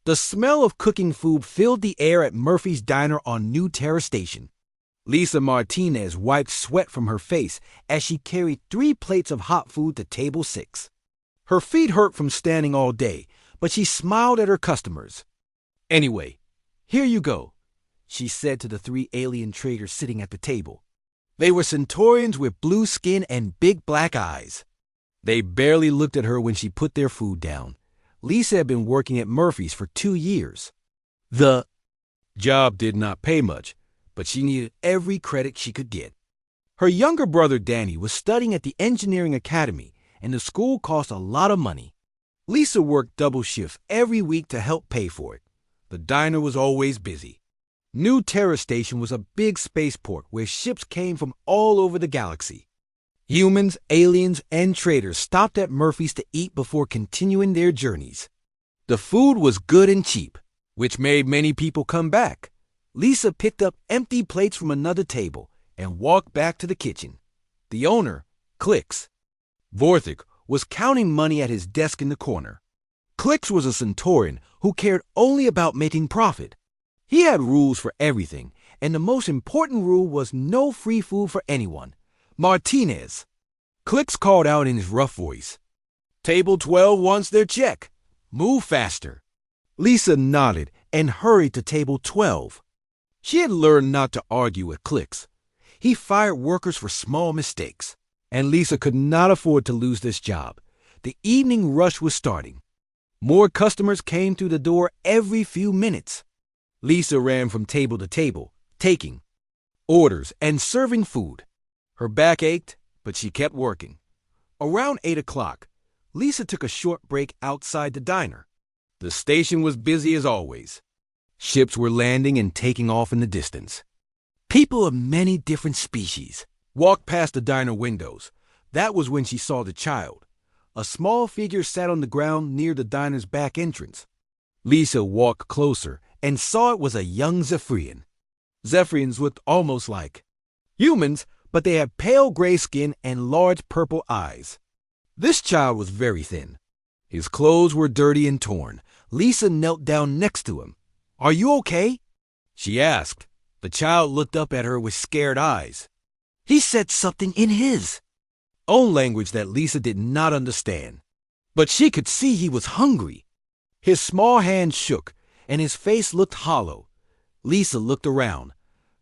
The smell of cooking food filled the air at Murphy's Diner on New Terrace Station. Lisa Martinez wiped sweat from her face as she carried 3 plates of hot food to table 6. Her feet hurt from standing all day, but she smiled at her customers. "Anyway, here you go," she said to the 3 alien traders sitting at the table. They were Centaurians with blue skin and big black eyes. They barely looked at her when she put their food down. Lisa had been working at Murphy's for 2 years. The job did not pay much, but she needed every credit she could get. Her younger brother Danny was studying at the engineering academy, and the school cost a lot of money. Lisa worked double shifts every week to help pay for it. The diner was always busy. New Terrace Station was a big spaceport where ships came from all over the galaxy. Humans, aliens, and traders stopped at Murphy's to eat before continuing their journeys. The food was good and cheap, which made many people come back. Lisa picked up empty plates from another table and walked back to the kitchen. The owner, Clicks Vorthik, was counting money at his desk in the corner. Clicks was a Centaurian who cared only about making profit. He had rules for everything, and the most important rule was no free food for anyone. "Martinez," Clicks called out in his rough voice. "Table 12 wants their check. Move faster." Lisa nodded and hurried to table 12. She had learned not to argue with Clicks. He fired workers for small mistakes, and Lisa could not afford to lose this job. The evening rush was starting. More customers came through the door every few minutes. Lisa ran from table to table, taking orders and serving food. Her back ached, but she kept working. Around 8 o'clock, Lisa took a short break outside the diner. The station was busy as always. Ships were landing and taking off in the distance. People of many different species walked past the diner windows. That was when she saw the child. A small figure sat on the ground near the diner's back entrance. Lisa walked closer and saw it was a young Zephyrian. Zephyrians looked almost like humans, but they had pale gray skin and large purple eyes. This child was very thin. His clothes were dirty and torn. Lisa knelt down next to him. "Are you okay?" she asked. The child looked up at her with scared eyes. He said something in his own language that Lisa did not understand, but she could see he was hungry. His small hand shook, and his face looked hollow. Lisa looked around.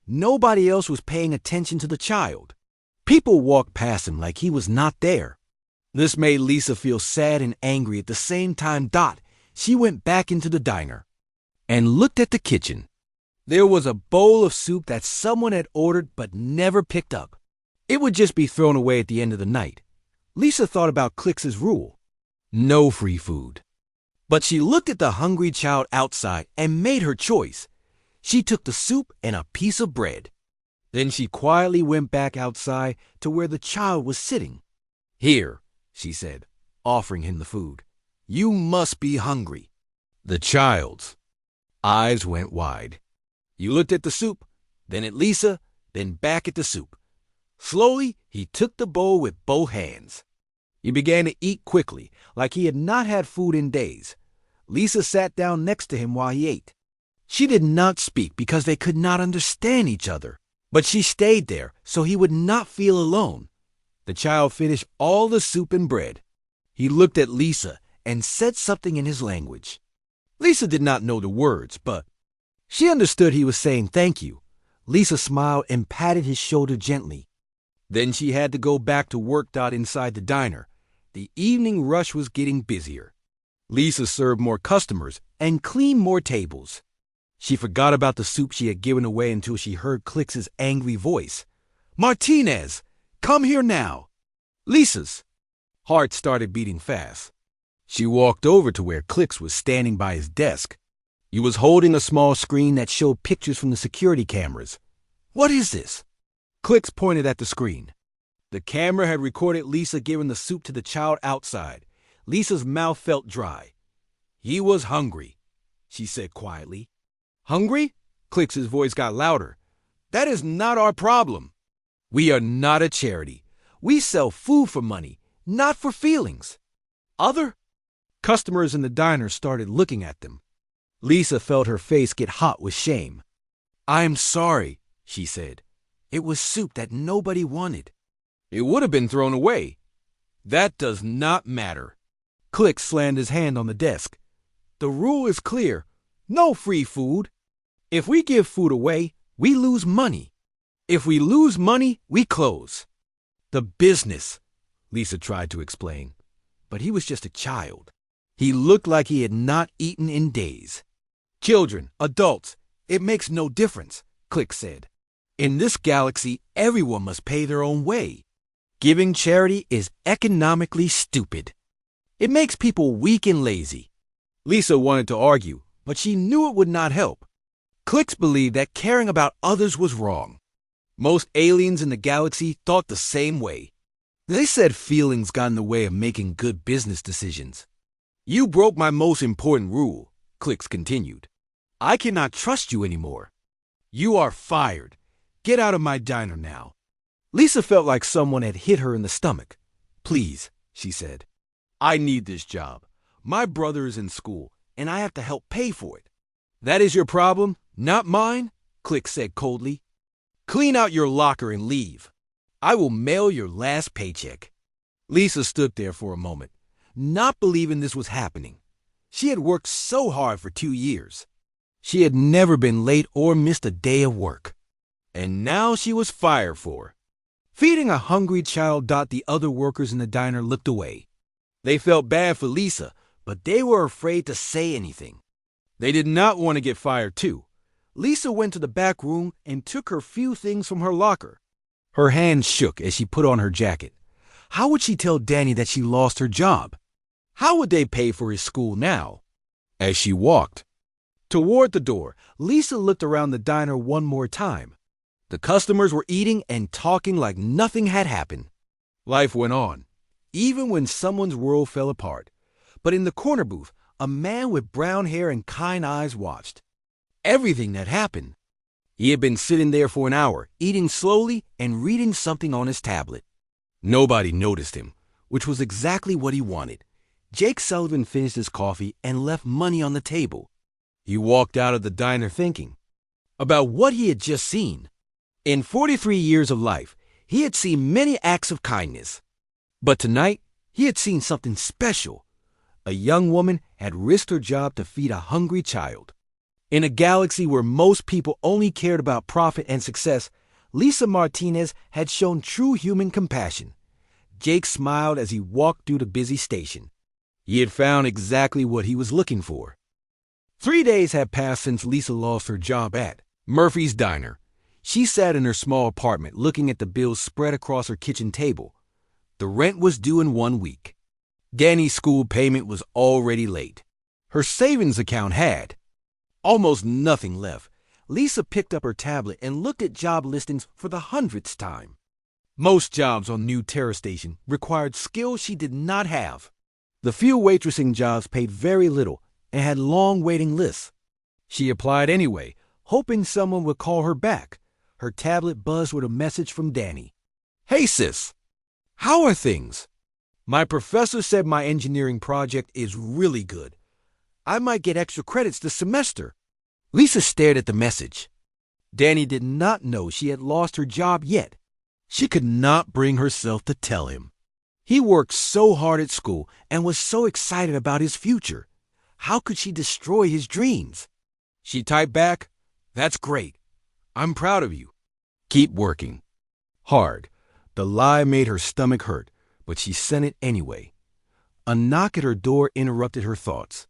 Nobody else was paying attention to the child. People walked past him like he was not there. This made Lisa feel sad and angry at the same time. She went back into the diner and looked at the kitchen. There was a bowl of soup that someone had ordered but never picked up. It would just be thrown away at the end of the night. Lisa thought about Clicks's rule: no free food. But she looked at the hungry child outside and made her choice. She took the soup and a piece of bread. Then she quietly went back outside to where the child was sitting. "Here," she said, offering him the food. "You must be hungry." The child's eyes went wide. He looked at the soup, then at Lisa, then back at the soup. Slowly, he took the bowl with both hands. He began to eat quickly, like he had not had food in days. Lisa sat down next to him while he ate. She did not speak because they could not understand each other, but she stayed there so he would not feel alone. The child finished all the soup and bread. He looked at Lisa and said something in his language. Lisa did not know the words, but she understood he was saying thank you. Lisa smiled and patted his shoulder gently. Then she had to go back to work. Inside the diner, the evening rush was getting busier. Lisa served more customers and cleaned more tables. She forgot about the soup she had given away until she heard Clicks's angry voice. "Martinez, come here now." Lisa's heart started beating fast. She walked over to where Clicks was standing by his desk. He was holding a small screen that showed pictures from the security cameras. "What is this?" Clicks pointed at the screen. The camera had recorded Lisa giving the soup to the child outside. Lisa's mouth felt dry. "He was hungry," she said quietly. "Hungry?" Clicks's voice got louder. "That is not our problem. We are not a charity. We sell food for money, not for feelings." Other customers in the diner started looking at them. Lisa felt her face get hot with shame. "I'm sorry," she said. "It was soup that nobody wanted." "It would have been thrown away." "That does not matter." Click slammed his hand on the desk. "The rule is clear. No free food. If we give food away, we lose money. If we lose money, we close." "The business," Lisa tried to explain, but he was just a child. He looked like he had not eaten in days. "Children, adults, it makes no difference," Click said. "In this galaxy, everyone must pay their own way. Giving charity is economically stupid. It makes people weak and lazy." Lisa wanted to argue, but she knew it would not help. Clicks believed that caring about others was wrong. Most aliens in the galaxy thought the same way. They said feelings got in the way of making good business decisions. "You broke my most important rule," Clicks continued. "I cannot trust you anymore. You are fired. Get out of my diner now." Lisa felt like someone had hit her in the stomach. "Please," she said. "I need this job. My brother is in school, and I have to help pay for it." "That is your problem, not mine," Click said coldly. "Clean out your locker and leave. I will mail your last paycheck." Lisa stood there for a moment, not believing this was happening. She had worked so hard for 2 years. She had never been late or missed a day of work. And now she was fired for. Feeding a hungry child. The other workers in the diner looked away. They felt bad for Lisa, but they were afraid to say anything. They did not want to get fired too. Lisa went to the back room and took her few things from her locker. Her hands shook as she put on her jacket. How would she tell Danny that she lost her job? How would they pay for his school now? As she walked toward the door, Lisa looked around the diner one more time. The customers were eating and talking like nothing had happened. Life went on, even when someone's world fell apart. But in the corner booth, a man with brown hair and kind eyes watched everything that happened. He had been sitting there for an hour, eating slowly and reading something on his tablet. Nobody noticed him, which was exactly what he wanted. Jake Sullivan finished his coffee and left money on the table. He walked out of the diner thinking about what he had just seen. In 43 years of life, he had seen many acts of kindness. But tonight, he had seen something special. A young woman had risked her job to feed a hungry child. In a galaxy where most people only cared about profit and success, Lisa Martinez had shown true human compassion. Jake smiled as he walked through the busy station. He had found exactly what he was looking for. 3 days had passed since Lisa lost her job at Murphy's Diner. She sat in her small apartment looking at the bills spread across her kitchen table. The rent was due in 1 week. Danny's school payment was already late. Her savings account had almost nothing left. Lisa picked up her tablet and looked at job listings for the 100th time. Most jobs on New Terra Station required skills she did not have. The few waitressing jobs paid very little and had long waiting lists. She applied anyway, hoping someone would call her back. Her tablet buzzed with a message from Danny. "Hey sis, how are things? My professor said my engineering project is really good. I might get extra credits this semester." Lisa stared at the message. Danny did not know she had lost her job yet. She could not bring herself to tell him. He worked so hard at school and was so excited about his future. How could she destroy his dreams? She typed back, "That's great. I'm proud of you. Keep working hard." The lie made her stomach hurt, but she sent it anyway. A knock at her door interrupted her thoughts.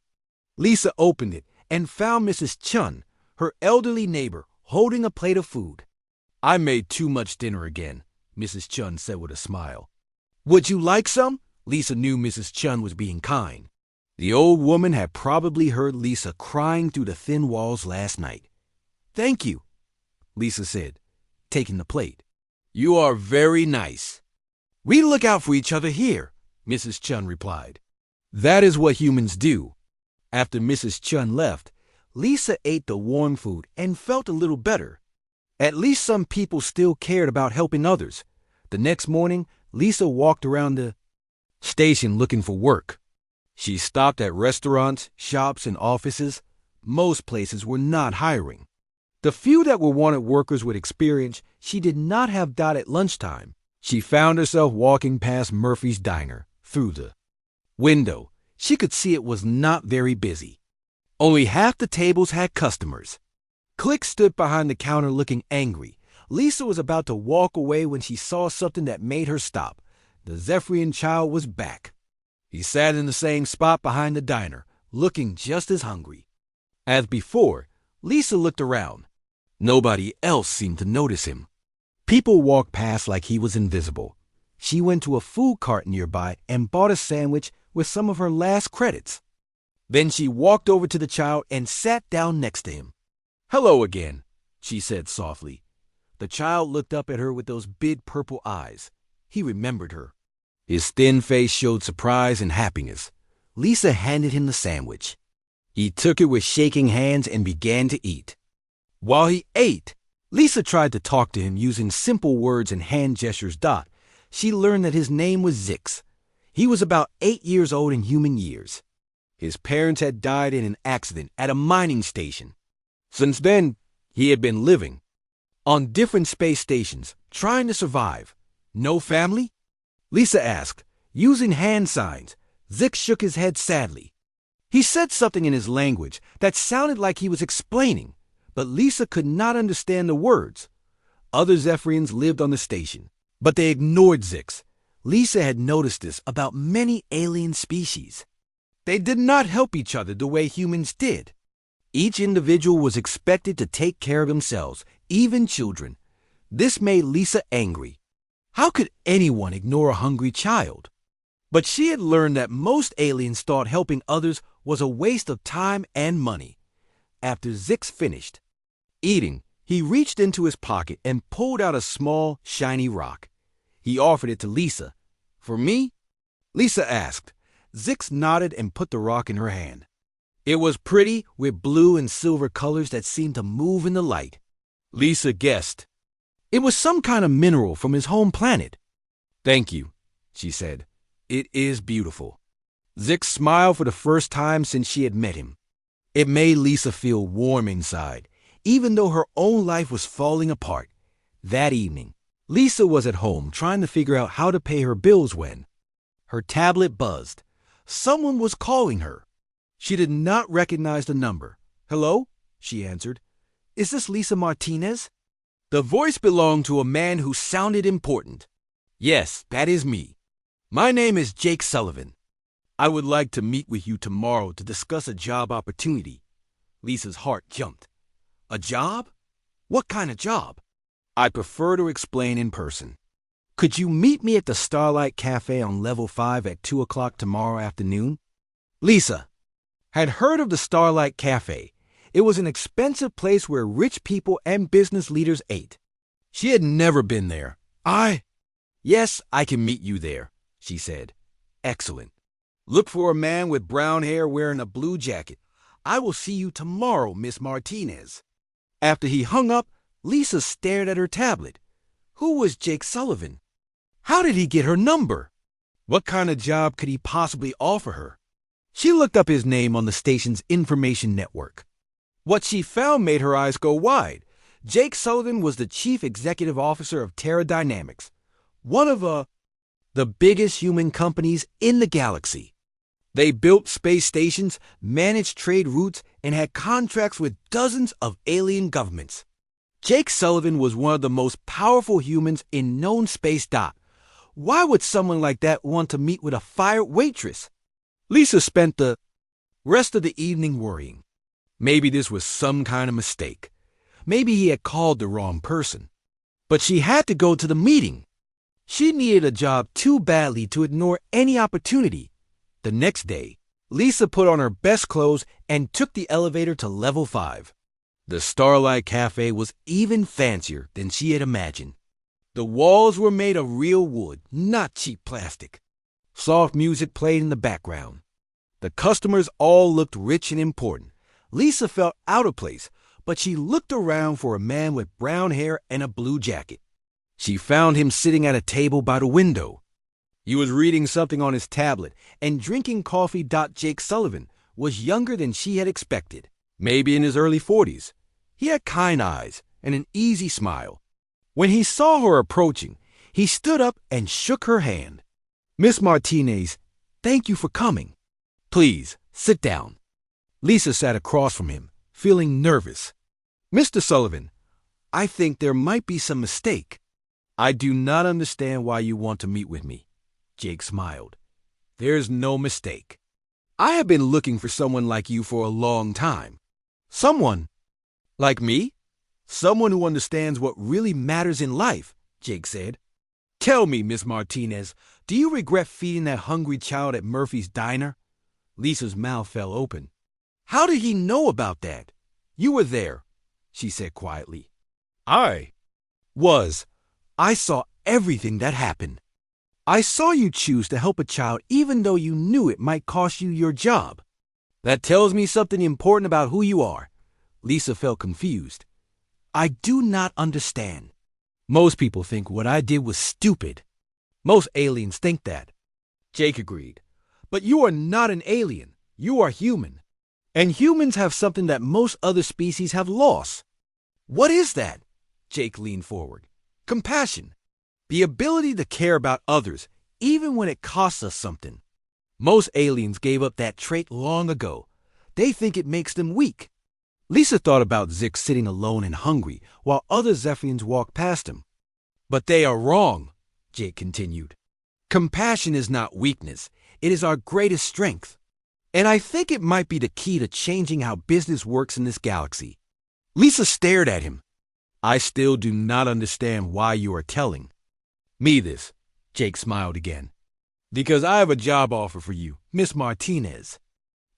Lisa opened it and found Mrs. Chun, her elderly neighbor, holding a plate of food. "I made too much dinner again," Mrs. Chun said with a smile. "Would you like some?" Lisa knew Mrs. Chun was being kind. The old woman had probably heard Lisa crying through the thin walls last night. "Thank you," Lisa said, taking the plate. "You are very nice." "We look out for each other here," Mrs. Chun replied. That is what humans do. After Mrs. Chun left, Lisa ate the warm food and felt a little better. At least some people still cared about helping others. The next morning, Lisa walked around the station looking for work. She stopped at restaurants, shops, and offices, Most places were not hiring. The few that were wanted workers with experience, she did not have at lunchtime. She found herself walking past Murphy's Diner. Through the window, she could see it was not very busy. Only half the tables had customers. Click stood behind the counter looking angry. Lisa was about to walk away when she saw something that made her stop. The Zephyrian child was back. He sat in the same spot behind the diner, looking just as hungry. As before, Lisa looked around. Nobody else seemed to notice him. People walked past like he was invisible. She went to a food cart nearby and bought a sandwich with some of her last credits. Then she walked over to the child and sat down next to him. "Hello again," she said softly. The child looked up at her with those big purple eyes. He remembered her. His thin face showed surprise and happiness. Lisa handed him the sandwich. He took it with shaking hands and began to eat. While he ate, Lisa tried to talk to him using simple words and hand gestures. She learned that his name was Zix. He was about 8 years old in human years. His parents had died in an accident at a mining station. Since then, he had been living on different space stations, trying to survive. No family? Lisa asked. Using hand signs, Zix shook his head sadly. He said something in his language that sounded like he was explaining, but Lisa could not understand the words. Other Zephyrians lived on the station, but they ignored Zix. Lisa had noticed this about many alien species. They did not help each other the way humans did. Each individual was expected to take care of themselves, even children. This made Lisa angry. How could anyone ignore a hungry child? But she had learned that most aliens thought helping others was a waste of time and money. After Zix finished eating, he reached into his pocket and pulled out a small, shiny rock. He offered it to Lisa. "For me?" Lisa asked. Zix nodded and put the rock in her hand. It was pretty, with blue and silver colors that seemed to move in the light. Lisa guessed. It was some kind of mineral from his home planet. "Thank you," she said. "It is beautiful." Zix smiled for the first time since she had met him. It made Lisa feel warm inside, even though her own life was falling apart. That evening, Lisa was at home trying to figure out how to pay her bills when her tablet buzzed. Someone was calling her. She did not recognize the number. "Hello?" she answered. "Is this Lisa Martinez?" The voice belonged to a man who sounded important. "Yes, that is me. My name is Jake Sullivan. I would like to meet with you tomorrow to discuss a job opportunity." Lisa's heart jumped. "A job? What kind of job?" "I prefer to explain in person. Could you meet me at the Starlight Cafe on level 5 at 2 o'clock tomorrow afternoon?" Lisa had heard of the Starlight Cafe. It was an expensive place where rich people and business leaders ate. She had never been there. Yes, I can meet you there," she said. "Excellent. Look for a man with brown hair wearing a blue jacket. I will see you tomorrow, Miss Martinez." After he hung up, Lisa stared at her tablet. Who was Jake Sullivan? How did he get her number? What kind of job could he possibly offer her? She looked up his name on the station's information network. What she found made her eyes go wide. Jake Sullivan was the chief executive officer of Terra Dynamics, one of the biggest human companies in the galaxy. They built space stations, managed trade routes, and had contracts with dozens of alien governments. Jake Sullivan was one of the most powerful humans in known space. Why would someone like that want to meet with a fired waitress? Lisa spent the rest of the evening worrying. Maybe this was some kind of mistake. Maybe he had called the wrong person. But she had to go to the meeting. She needed a job too badly to ignore any opportunity. The next day, Lisa put on her best clothes and took the elevator to level 5. The Starlight Cafe was even fancier than she had imagined. The walls were made of real wood, not cheap plastic. Soft music played in the background. The customers all looked rich and important. Lisa felt out of place, but she looked around for a man with brown hair and a blue jacket. She found him sitting at a table by the window. He was reading something on his tablet and drinking coffee. Jake Sullivan was younger than she had expected. maybe in his early 40s. He had kind eyes and an easy smile. When he saw her approaching, he stood up and shook her hand. "Miss Martinez, thank you for coming. Please, sit down." Lisa sat across from him, feeling nervous. "Mr. Sullivan, I think there might be some mistake." "I do not understand why you want to meet with me," Jake smiled. "There's no mistake. I have been looking for someone like you for a long time." "Someone like me?" "Someone who understands what really matters in life," Jake said. "Tell me, Miss Martinez, do you regret feeding that hungry child at Murphy's diner?" Lisa's mouth fell open. "How did he know about that?" "You were there," she said quietly. "I saw everything that happened. I saw you choose to help a child even though you knew it might cost you your job. That tells me something important about who you are." Lisa felt confused. "I do not understand. Most people think what I did was stupid. Most aliens think that." Jake agreed. "But you are not an alien. You are human. And humans have something that most other species have lost." "What is that?" Jake leaned forward. "Compassion. The ability to care about others, even when it costs us something. Most aliens gave up that trait long ago. They think it makes them weak." Lisa thought about Zik sitting alone and hungry while other Zephyrians walked past him. "But they are wrong," Jake continued. "Compassion is not weakness. It is our greatest strength. And I think it might be the key to changing how business works in this galaxy." Lisa stared at him. "I still do not understand why you are telling me this," Jake smiled again. "Because I have a job offer for you, Miss Martinez.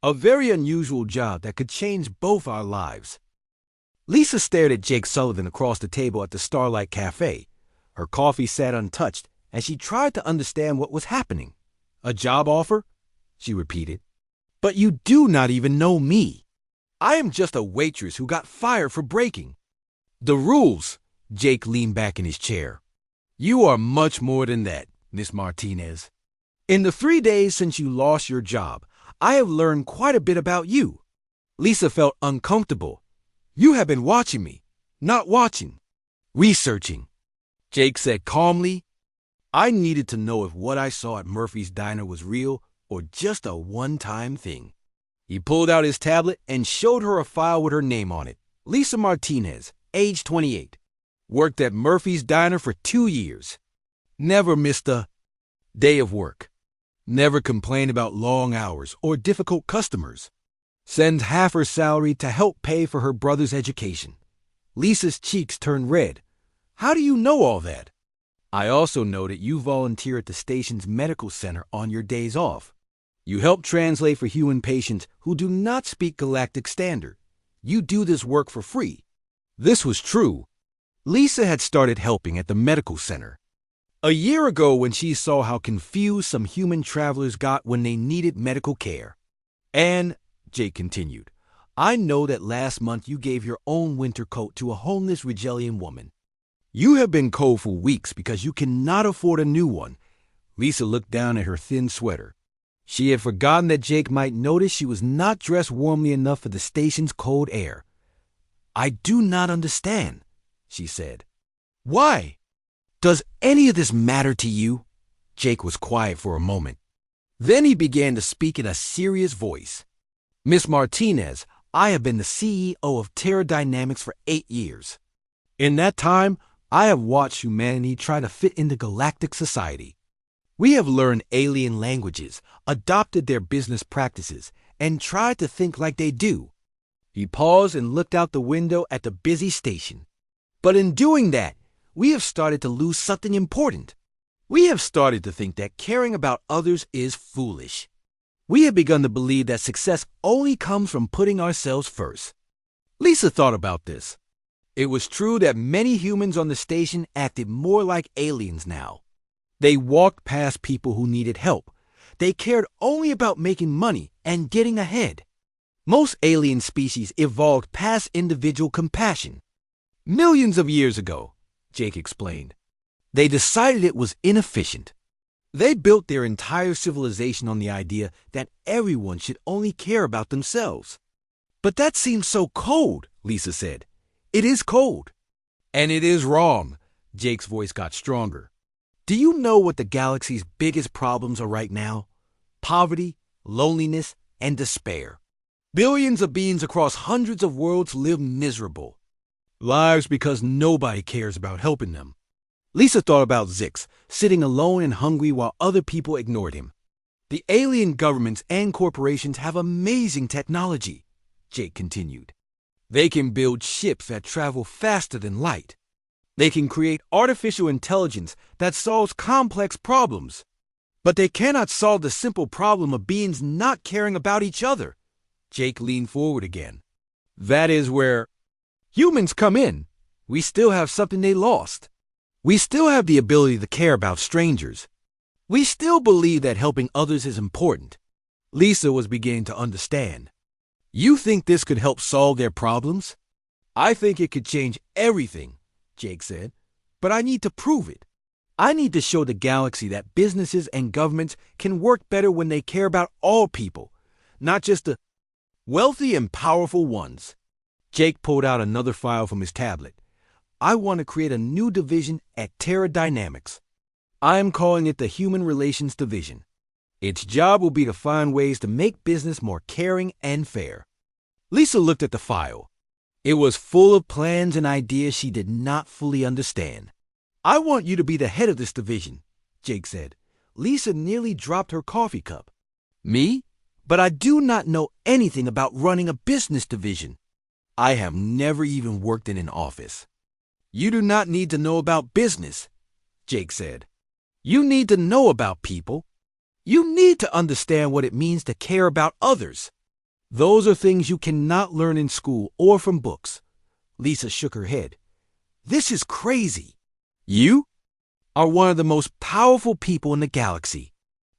A very unusual job that could change both our lives." Lisa stared at Jake Sullivan across the table at the Starlight Cafe. Her coffee sat untouched as she tried to understand what was happening. "A job offer?" she repeated. "But you do not even know me. I am just a waitress who got fired for breaking the rules." Jake leaned back in his chair. "You are much more than that, Miss Martinez. In the 3 days since you lost your job, I have learned quite a bit about you." Lisa felt uncomfortable. "You have been watching me, not watching, researching," Jake said calmly. "I needed to know if what I saw at Murphy's diner was real or just a one-time thing." He pulled out his tablet and showed her a file with her name on it. "Lisa Martinez, age 28. Worked at Murphy's diner for 2 years. Never missed a day of work. Never complained about long hours or difficult customers. Sends half her salary to help pay for her brother's education." Lisa's cheeks turned red. "How do you know all that?" "I also know that you volunteer at the station's medical center on your days off. You help translate for human patients who do not speak Galactic Standard. You do this work for free." This was true. Lisa had started helping at the medical center a year ago when she saw how confused some human travelers got when they needed medical care. "And," Jake continued, "I know that last month you gave your own winter coat to a homeless Rigelian woman. You have been cold for weeks because you cannot afford a new one." Lisa looked down at her thin sweater. She had forgotten that Jake might notice she was not dressed warmly enough for the station's cold air. "I do not understand," she said. "Why? Does any of this matter to you?" Jake was quiet for a moment. Then he began to speak in a serious voice. "Miss Martinez, I have been the CEO of Terra Dynamics for 8 years. In that time, I have watched humanity try to fit into galactic society. We have learned alien languages, adopted their business practices, and tried to think like they do." He paused and looked out the window at the busy station. "But in doing that, we have started to lose something important. We have started to think that caring about others is foolish. We have begun to believe that success only comes from putting ourselves first." Lisa thought about this. It was true that many humans on the station acted more like aliens now. They walked past people who needed help. They cared only about making money and getting ahead. Most alien species evolved past individual compassion. Millions of years ago, Jake explained, they decided it was inefficient. They built their entire civilization on the idea that everyone should only care about themselves. But that seems so cold, Lisa said. It is cold. And it is wrong. Jake's voice got stronger. Do you know what the galaxy's biggest problems are right now? Poverty, loneliness, and despair. Billions of beings across hundreds of worlds live miserable lives because nobody cares about helping them. Lisa thought about Zix, sitting alone and hungry while other people ignored him. The alien governments and corporations have amazing technology, Jake continued. They can build ships that travel faster than light. They can create artificial intelligence that solves complex problems. But they cannot solve the simple problem of beings not caring about each other. Jake leaned forward again. That is where humans come in. We still have something they lost. We still have the ability to care about strangers. We still believe that helping others is important. Lisa was beginning to understand. You think this could help solve their problems? I think it could change everything, Jake said, but I need to prove it. I need to show the galaxy that businesses and governments can work better when they care about all people, not just the wealthy and powerful ones. Jake pulled out another file from his tablet. I want to create a new division at Terra Dynamics. I am calling it the Human Relations Division. Its job will be to find ways to make business more caring and fair. Lisa looked at the file. It was full of plans and ideas she did not fully understand. I want you to be the head of this division, Jake said. Lisa nearly dropped her coffee cup. Me? But I do not know anything about running a business division. I have never even worked in an office. You do not need to know about business, Jake said. You need to know about people. You need to understand what it means to care about others. Those are things you cannot learn in school or from books. Lisa shook her head. This is crazy. You are one of the most powerful people in the galaxy.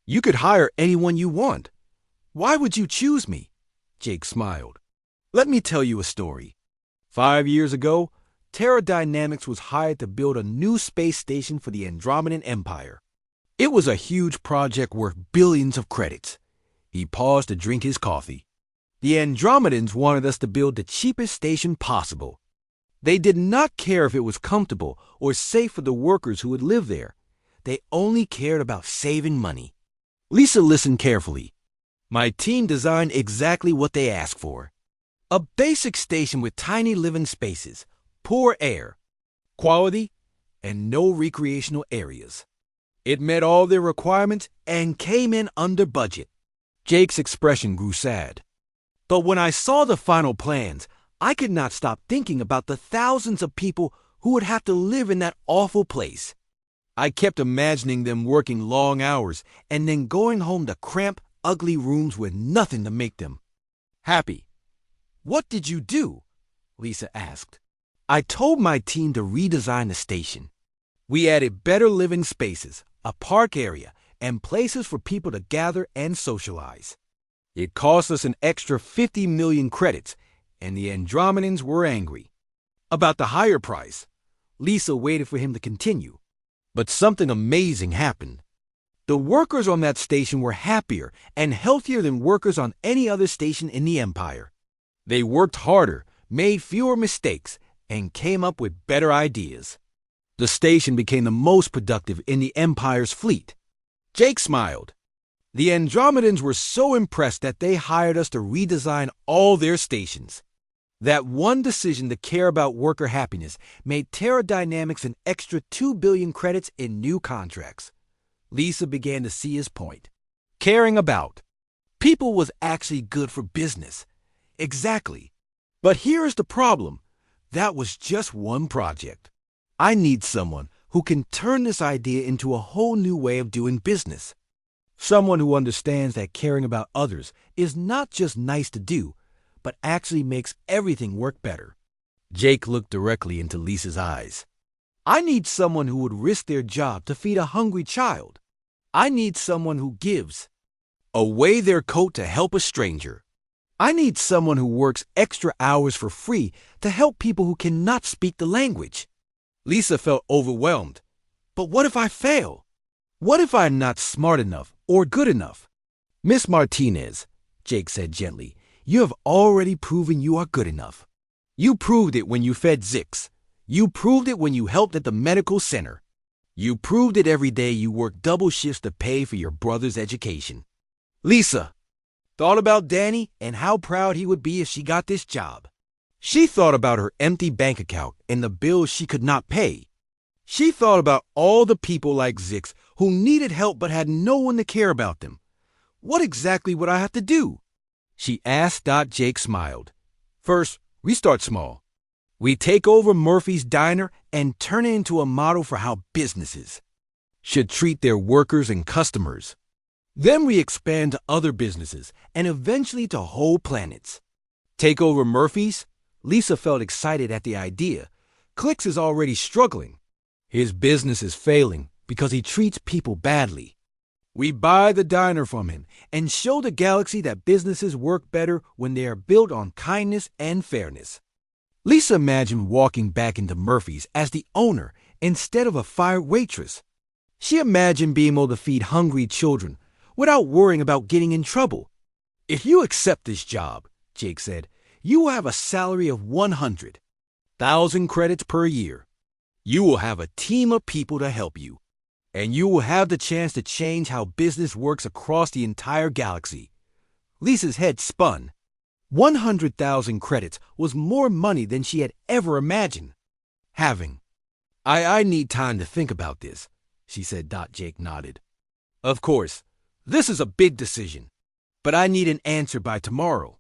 You could hire anyone you want. Why would you choose me? Jake smiled. Let me tell you a story. 5 years ago, Terra Dynamics was hired to build a new space station for the Andromedan Empire. It was a huge project worth billions of credits. He paused to drink his coffee. The Andromedans wanted us to build the cheapest station possible. They did not care if it was comfortable or safe for the workers who would live there. They only cared about saving money. Lisa listened carefully. My team designed exactly what they asked for. A basic station with tiny living spaces, poor air, quality, and no recreational areas. It met all their requirements and came in under budget. Jake's expression grew sad. But when I saw the final plans, I could not stop thinking about the thousands of people who would have to live in that awful place. I kept imagining them working long hours and then going home to cramped, ugly rooms with nothing to make them happy. What did you do? Lisa asked. I told my team to redesign the station. We added better living spaces, a park area, and places for people to gather and socialize. It cost us an extra 50 million credits, and the Andromedans were angry. About the higher price, Lisa waited for him to continue. But something amazing happened. The workers on that station were happier and healthier than workers on any other station in the Empire. They worked harder, made fewer mistakes, and came up with better ideas. The station became the most productive in the Empire's fleet. Jake smiled. The Andromedans were so impressed that they hired us to redesign all their stations. That one decision to care about worker happiness made Terra Dynamics an extra 2 billion credits in new contracts. Lisa began to see his point. Caring about people was actually good for business. Exactly. But here's the problem. That was just one project. I need someone who can turn this idea into a whole new way of doing business. Someone who understands that caring about others is not just nice to do, but actually makes everything work better. Jake looked directly into Lisa's eyes. I need someone who would risk their job to feed a hungry child. I need someone who gives away their coat to help a stranger. I need someone who works extra hours for free to help people who cannot speak the language. Lisa felt overwhelmed. But what if I fail? What if I'm not smart enough or good enough? Miss Martinez, Jake said gently, You have already proven you are good enough. You proved it when you fed Zix. You proved it when you helped at the medical center. You proved it every day you worked double shifts to pay for your brother's education. Lisa thought about Danny and how proud he would be if she got this job. She thought about her empty bank account and the bills she could not pay. She thought about all the people like Zix who needed help but had no one to care about them. What exactly would I have to do? She asked. Jake smiled. First, we start small. We take over Murphy's Diner and turn it into a model for how businesses should treat their workers and customers. Then we expand to other businesses and eventually to whole planets. Take over Murphy's? Lisa felt excited at the idea. Clicks is already struggling. His business is failing because he treats people badly. We buy the diner from him and show the galaxy that businesses work better when they are built on kindness and fairness. Lisa imagined walking back into Murphy's as the owner instead of a fired waitress. She imagined being able to feed hungry children without worrying about getting in trouble. If you accept this job, Jake said, you will have a salary of 100,000 credits per year. You will have a team of people to help you. And you will have the chance to change how business works across the entire galaxy. Lisa's head spun. 100,000 credits was more money than she had ever imagined having. I need time to think about this, she said. Jake nodded. Of course, this is a big decision, but I need an answer by tomorrow.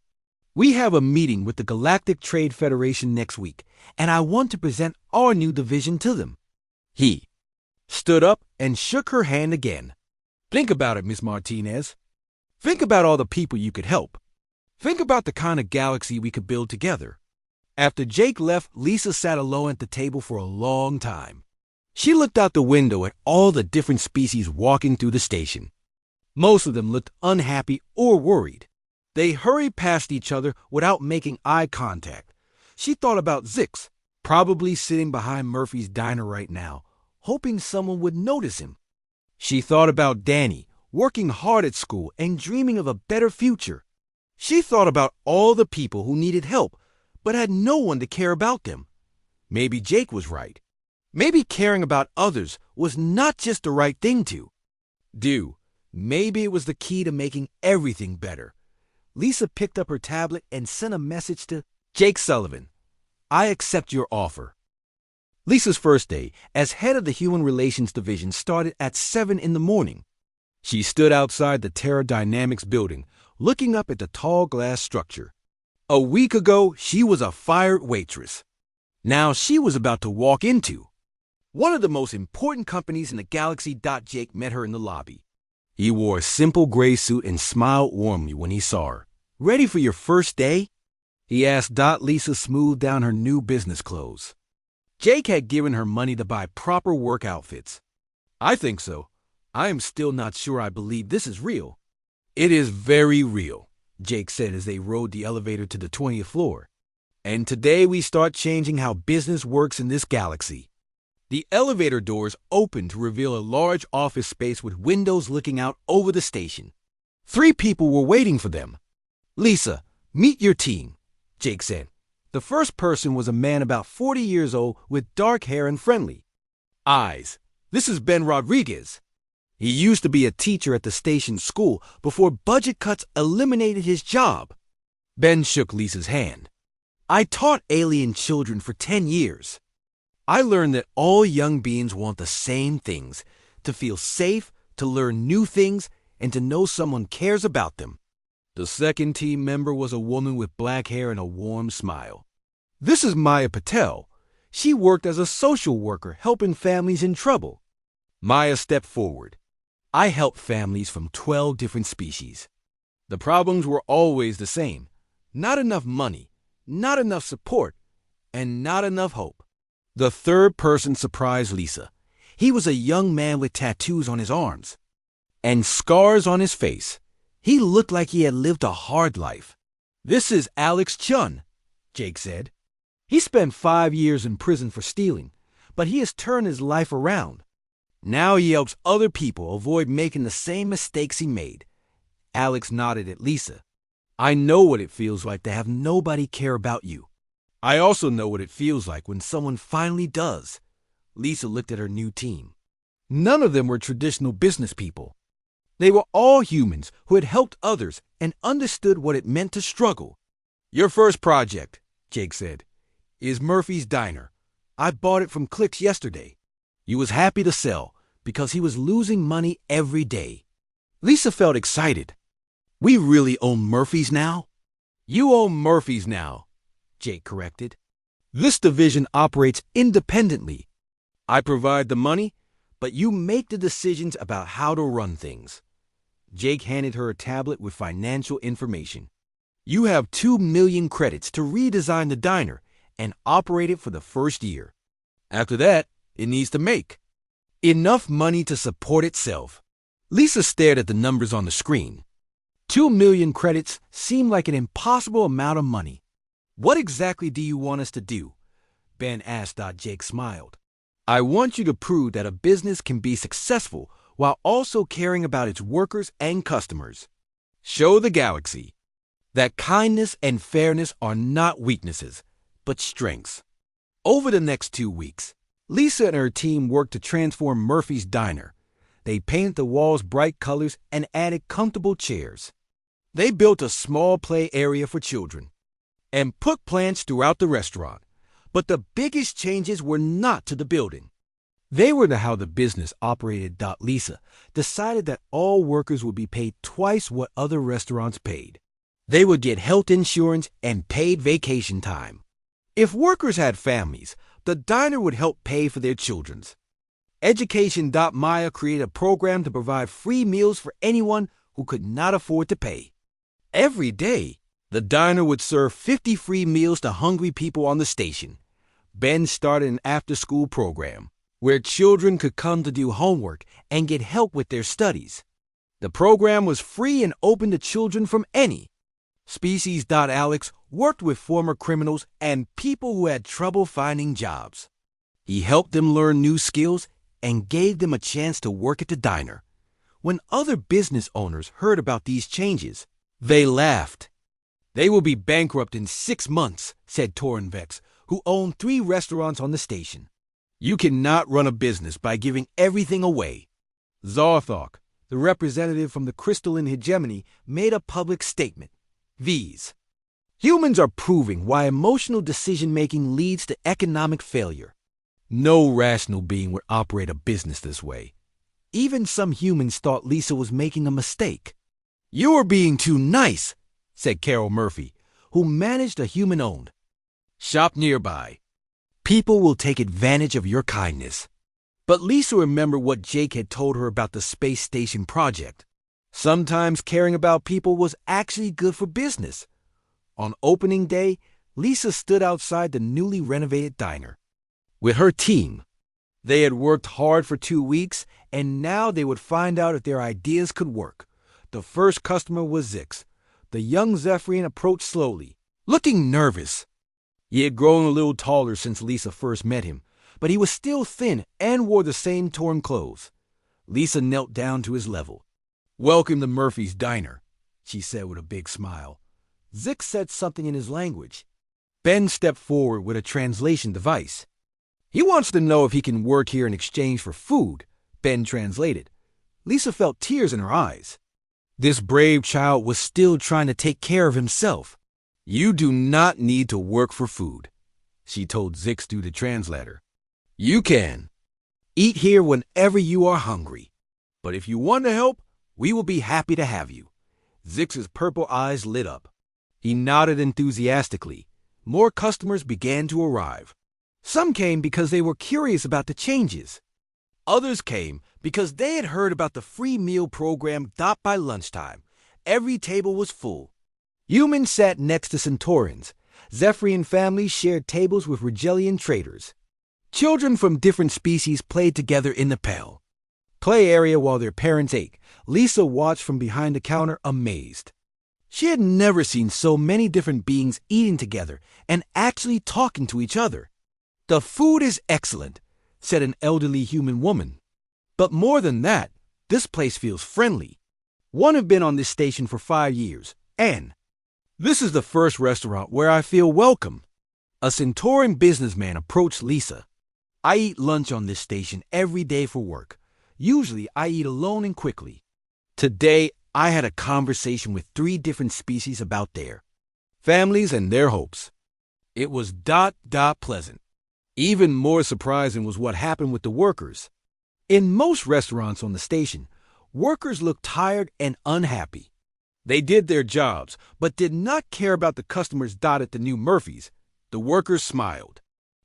We have a meeting with the Galactic Trade Federation next week, and I want to present our new division to them. He stood up and shook her hand again. Think about it, Miss Martinez. Think about all the people you could help. Think about the kind of galaxy we could build together. After Jake left, Lisa sat alone at the table for a long time. She looked out the window at all the different species walking through the station. Most of them looked unhappy or worried. They hurried past each other without making eye contact. She thought about Zix, probably sitting behind Murphy's Diner right now, hoping someone would notice him. She thought about Danny, working hard at school and dreaming of a better future. She thought about all the people who needed help, but had no one to care about them. Maybe Jake was right. Maybe caring about others was not just the right thing to do. Maybe it was the key to making everything better. Lisa picked up her tablet and sent a message to Jake Sullivan. I accept your offer. Lisa's first day as head of the Human Relations Division started at 7 in the morning. She stood outside the Terra Dynamics building, looking up at the tall glass structure. A week ago, she was a fired waitress. Now she was about to walk into one of the most important companies in the galaxy. Jake met her in the lobby. He wore a simple gray suit and smiled warmly when he saw her. Ready for your first day? He asked. Lisa smoothed down her new business clothes. Jake had given her money to buy proper work outfits. I think so. I am still not sure I believe this is real. It is very real, Jake said as they rode the elevator to the 20th floor. And today we start changing how business works in this galaxy. The elevator doors opened to reveal a large office space with windows looking out over the station. 3 people were waiting for them. Lisa, meet your team, Jake said. The first person was a man about 40 years old with dark hair and friendly eyes. This is Ben Rodriguez. He used to be a teacher at the station school before budget cuts eliminated his job. Ben shook Lisa's hand. I taught alien children for 10 years. I learned that all young beings want the same things, to feel safe, to learn new things, and to know someone cares about them. The second team member was a woman with black hair and a warm smile. This is Maya Patel. She worked as a social worker helping families in trouble. Maya stepped forward. I helped families from 12 different species. The problems were always the same. Not enough money, not enough support, and not enough hope. The third person surprised Lisa. He was a young man with tattoos on his arms and scars on his face. He looked like he had lived a hard life. This is Alex Chun, Jake said. He spent 5 years in prison for stealing, but he has turned his life around. Now he helps other people avoid making the same mistakes he made. Alex nodded at Lisa. I know what it feels like to have nobody care about you. I also know what it feels like when someone finally does. Lisa looked at her new team. None of them were traditional business people. They were all humans who had helped others and understood what it meant to struggle. Your first project, Jake said, is Murphy's Diner. I bought it from Clicks yesterday. He was happy to sell because he was losing money every day. Lisa felt excited. We really own Murphy's now? You own Murphy's now, Jake corrected. This division operates independently. I provide the money, but you make the decisions about how to run things. Jake handed her a tablet with financial information. You have 2 million credits to redesign the diner and operate it for the first year. After that, it needs to make enough money to support itself. Lisa stared at the numbers on the screen. 2 million credits seemed like an impossible amount of money. What exactly do you want us to do? Ben asked. Jake smiled. I want you to prove that a business can be successful while also caring about its workers and customers. Show the galaxy that kindness and fairness are not weaknesses, but strengths. Over the next 2 weeks, Lisa and her team worked to transform Murphy's Diner. They painted the walls bright colors and added comfortable chairs. They built a small play area for children and put plants throughout the restaurant. But the biggest changes were not to the building. They were to how the business operated. Lisa decided that all workers would be paid twice what other restaurants paid. They would get health insurance and paid vacation time. If workers had families, the diner would help pay for their children's. Education. Maya created a program to provide free meals for anyone who could not afford to pay. Every day, the diner would serve 50 free meals to hungry people on the station. Ben started an after-school program where children could come to do homework and get help with their studies. The program was free and open to children from any species. Alex worked with former criminals and people who had trouble finding jobs. He helped them learn new skills and gave them a chance to work at the diner. When other business owners heard about these changes, they laughed. They will be bankrupt in 6 months, said Torrin Vex, who owned 3 restaurants on the station. You cannot run a business by giving everything away. Zarthok, the representative from the crystalline hegemony, made a public statement. These humans are proving why emotional decision-making leads to economic failure. No rational being would operate a business this way. Even some humans thought Lisa was making a mistake. You are being too nice, said Carol Murphy, who managed a human-owned shop nearby. People will take advantage of your kindness. But Lisa remembered what Jake had told her about the space station project. Sometimes caring about people was actually good for business. On opening day, Lisa stood outside the newly renovated diner with her team. They had worked hard for 2 weeks, and now they would find out if their ideas could work. The first customer was Zix. The young Zephyrian approached slowly, looking nervous. He had grown a little taller since Lisa first met him, but he was still thin and wore the same torn clothes. Lisa knelt down to his level. Welcome to Murphy's Diner, she said with a big smile. Zix said something in his language. Ben stepped forward with a translation device. He wants to know if he can work here in exchange for food, Ben translated. Lisa felt tears in her eyes. This brave child was still trying to take care of himself. You do not need to work for food, she told Zix through the translator. You can eat here whenever you are hungry. But if you want to help, we will be happy to have you. Zix's purple eyes lit up. He nodded enthusiastically. More customers began to arrive. Some came because they were curious about the changes. Others came because they had heard about the free meal program. By lunchtime, every table was full. Humans sat next to Centaurans. Zephyrian families shared tables with Rigelian traders. Children from different species played together in the play area while their parents ate. Lisa watched from behind the counter, amazed. She had never seen so many different beings eating together and actually talking to each other. The food is excellent, said an elderly human woman. But more than that, this place feels friendly. One had been on this station for 5 years, and This is the first restaurant where I feel welcome. A Centauran businessman approached Lisa. I eat lunch on this station every day for work. Usually I eat alone and quickly. Today, I had a conversation with 3 different species about their families and their hopes. It was pleasant. Even more surprising was what happened with the workers. In most restaurants on the station, workers looked tired and unhappy. They did their jobs, but did not care about the customers at the new Murphy's. The workers smiled.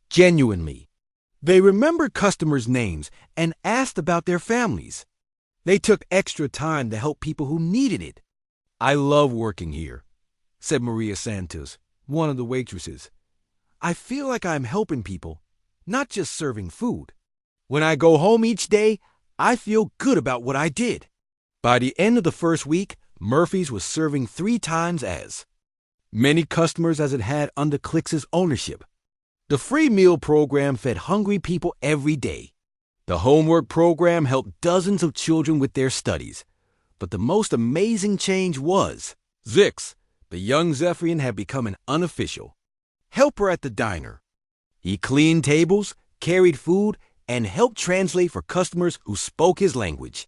Genuinely. They remembered customers' names and asked about their families. They took extra time to help people who needed it. I love working here, said Maria Santos, one of the waitresses. I feel like I'm helping people, not just serving food. When I go home each day, I feel good about what I did. By the end of the first week, Murphy's was serving 3 times as many customers as it had under Clix's ownership. The free meal program fed hungry people every day. The homework program helped dozens of children with their studies. But the most amazing change was Zix, the young Zephyrian, had become an unofficial helper at the diner. He cleaned tables, carried food, and helped translate for customers who spoke his language.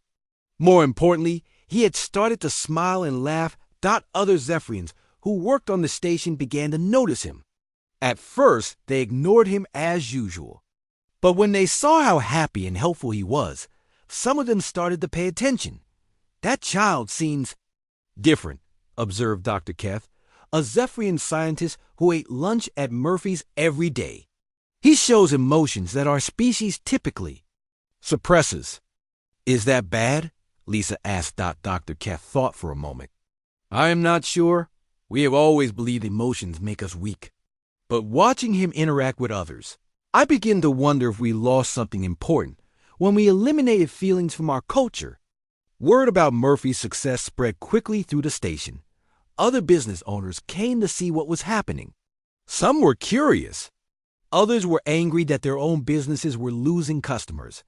More importantly, he had started to smile and laugh. Other Zephyrians who worked on the station began to notice him. At first, they ignored him as usual. But when they saw how happy and helpful he was, some of them started to pay attention. That child seems different, observed Dr. Keth, a Zephyrian scientist who ate lunch at Murphy's every day. He shows emotions that our species typically suppresses. Is that bad? Lisa asked. Dr. Keth thought for a moment. I am not sure. We have always believed emotions make us weak. But watching him interact with others, I begin to wonder if we lost something important when we eliminated feelings from our culture. Word about Murphy's success spread quickly through the station. Other business owners came to see what was happening. Some were curious. Others were angry that their own businesses were losing customers.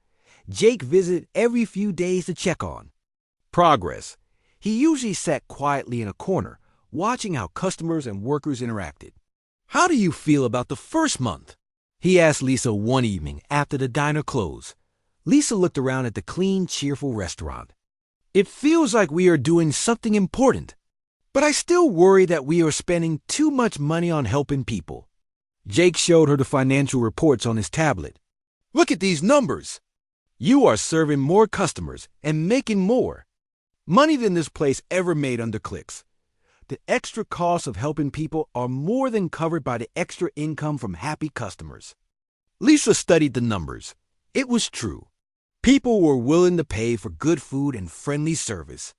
Jake visited every few days to check on progress. He usually sat quietly in a corner, watching how customers and workers interacted. How do you feel about the first month? He asked Lisa one evening after the diner closed. Lisa looked around at the clean, cheerful restaurant. It feels like we are doing something important, but I still worry that we are spending too much money on helping people. Jake showed her the financial reports on his tablet. Look at these numbers. You are serving more customers and making more money than this place ever made under Clix. The extra costs of helping people are more than covered by the extra income from happy customers. Lisa studied the numbers. It was true. People were willing to pay for good food and friendly service.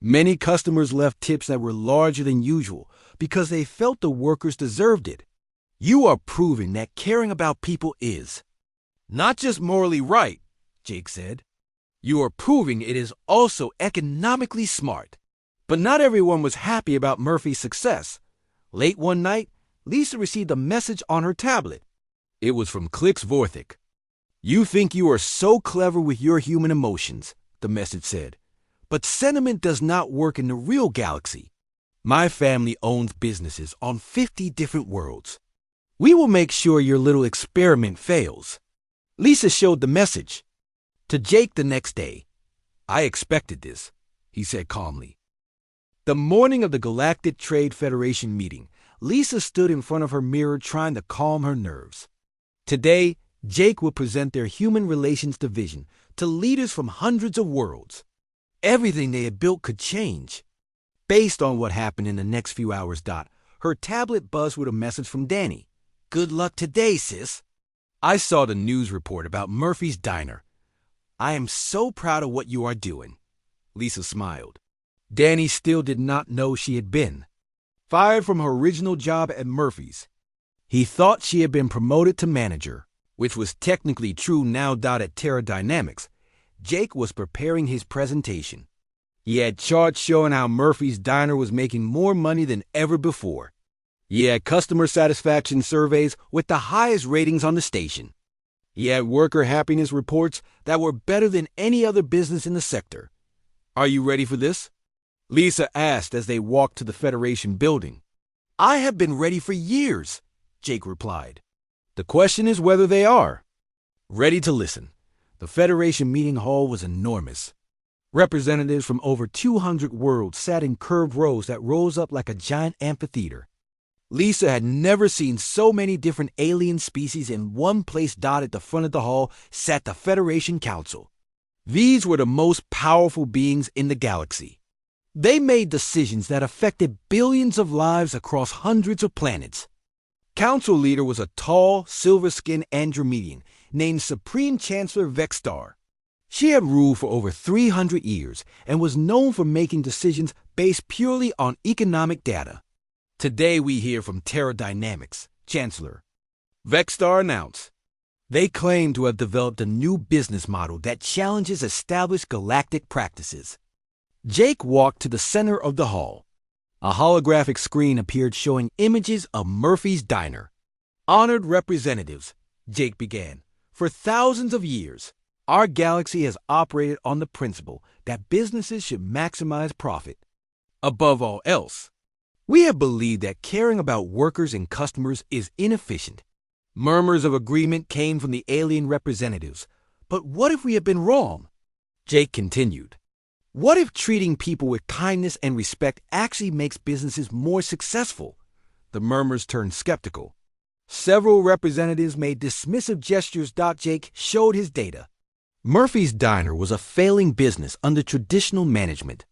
Many customers left tips that were larger than usual because they felt the workers deserved it. You are proving that caring about people is not just morally right, Jake said. You are proving it is also economically smart. But not everyone was happy about Murphy's success. Late one night, Lisa received a message on her tablet. It was from Clix Vorthik. You think you are so clever with your human emotions, the message said. But sentiment does not work in the real galaxy. My family owns businesses on 50 different worlds. We will make sure your little experiment fails. Lisa showed the message to Jake the next day. I expected this, he said calmly. The morning of the Galactic Trade Federation meeting, Lisa stood in front of her mirror trying to calm her nerves. Today, Jake would present their Human Relations Division to leaders from hundreds of worlds. Everything they had built could change. Based on what happened in the next few hours, her tablet buzzed with a message from Danny. Good luck today, sis. I saw the news report about Murphy's Diner. I am so proud of what you are doing. Lisa smiled. Danny still did not know she had been fired from her original job at Murphy's. He thought she had been promoted to manager, which was technically true now. At Terra Dynamics, Jake was preparing his presentation. He had charts showing how Murphy's Diner was making more money than ever before. He had customer satisfaction surveys with the highest ratings on the station. He had worker happiness reports that were better than any other business in the sector. Are you ready for this? Lisa asked as they walked to the Federation building. I have been ready for years, Jake replied. The question is whether they are ready to listen. The Federation meeting hall was enormous. Representatives from over 200 worlds sat in curved rows that rose up like a giant amphitheater. Lisa had never seen so many different alien species in one place. At the front of the hall sat the Federation Council. These were the most powerful beings in the galaxy. They made decisions that affected billions of lives across hundreds of planets. Council leader was a tall, silver-skinned Andromedian named Supreme Chancellor Vexstar. She had ruled for over 300 years and was known for making decisions based purely on economic data. Today we hear from Terra Dynamics, Chancellor Vexstar announced. They claim to have developed a new business model that challenges established galactic practices. Jake walked to the center of the hall. A holographic screen appeared showing images of Murphy's Diner. Honored representatives, Jake began, for thousands of years, our galaxy has operated on the principle that businesses should maximize profit. Above all else, we have believed that caring about workers and customers is inefficient. Murmurs of agreement came from the alien representatives. But what if we had been wrong? Jake continued. What if treating people with kindness and respect actually makes businesses more successful? The murmurs turned skeptical. Several representatives made dismissive gestures. Jake showed his data. Murphy's Diner was a failing business under traditional management.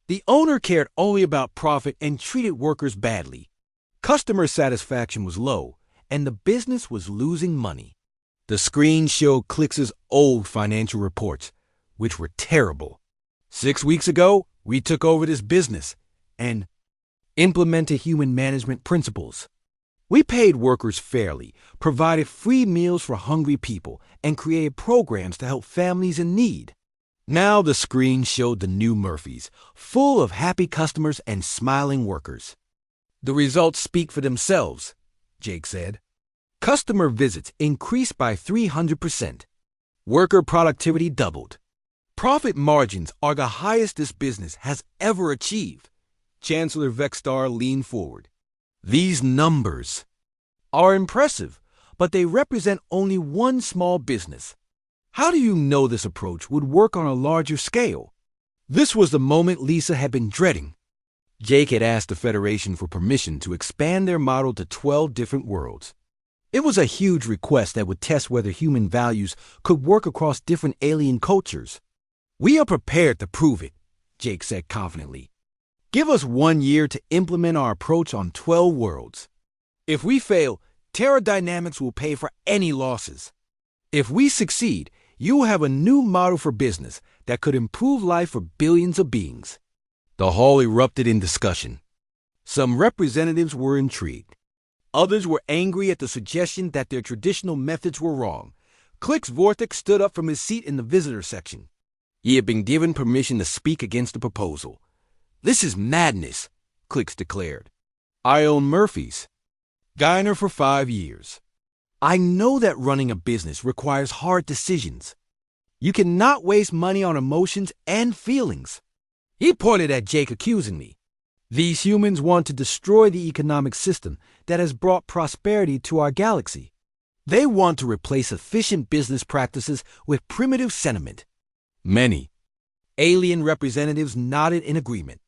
The owner cared only about profit and treated workers badly. Customer satisfaction was low, and the business was losing money. The screen showed Clix's old financial reports, which were terrible. 6 weeks ago, we took over this business and implemented human management principles. We paid workers fairly, provided free meals for hungry people, and created programs to help families in need. Now the screen showed the new Murphys, full of happy customers and smiling workers. The results speak for themselves, Jake said. Customer visits increased by 300%. Worker productivity doubled. Profit margins are the highest this business has ever achieved. Chancellor Vexstar leaned forward. These numbers are impressive, but they represent only one small business. How do you know this approach would work on a larger scale? This was the moment Lisa had been dreading. Jake had asked the Federation for permission to expand their model to 12 different worlds. It was a huge request that would test whether human values could work across different alien cultures. We are prepared to prove it, Jake said confidently. Give us 1 year to implement our approach on 12 worlds. If we fail, Terra Dynamics will pay for any losses. If we succeed, you will have a new model for business that could improve life for billions of beings. The hall erupted in discussion. Some representatives were intrigued. Others were angry at the suggestion that their traditional methods were wrong. Clix Vortex stood up from his seat in the visitor section. He had been given permission to speak against the proposal. This is madness, Clix declared. I own Murphy's Diner for 5 years. I know that running a business requires hard decisions. You cannot waste money on emotions and feelings. He pointed at Jake accusingly. These humans want to destroy the economic system that has brought prosperity to our galaxy. They want to replace efficient business practices with primitive sentiment. Many alien representatives nodded in agreement.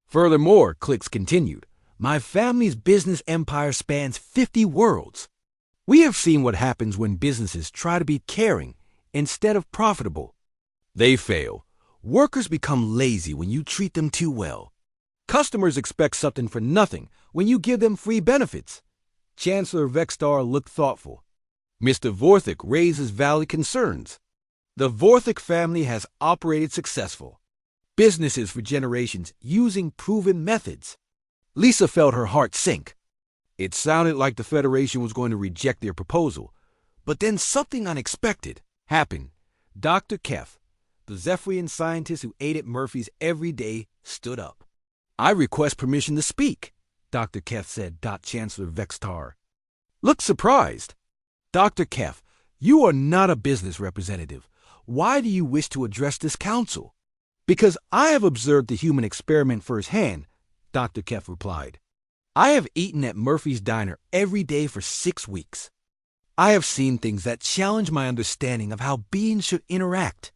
Furthermore, Clix continued, my family's business empire spans 50 worlds. We have seen what happens when businesses try to be caring instead of profitable. They fail. Workers become lazy when you treat them too well. Customers expect something for nothing when you give them free benefits. Chancellor Vexstar looked thoughtful. Mr. Vorthik raises valid concerns. The Vorthik family has operated successful businesses for generations using proven methods. Lisa felt her heart sink. It sounded like the Federation was going to reject their proposal, but then something unexpected happened. Dr. Kef, the Zephyrian scientist who aided Murphy's every day, stood up. I request permission to speak, Dr. Kef said. Chancellor Vexstar looked surprised. Dr. Kef, you are not a business representative. Why do you wish to address this council? Because I have observed the human experiment firsthand, Dr. Kef replied. I have eaten at Murphy's Diner every day for 6 weeks. I have seen things that challenge my understanding of how beings should interact.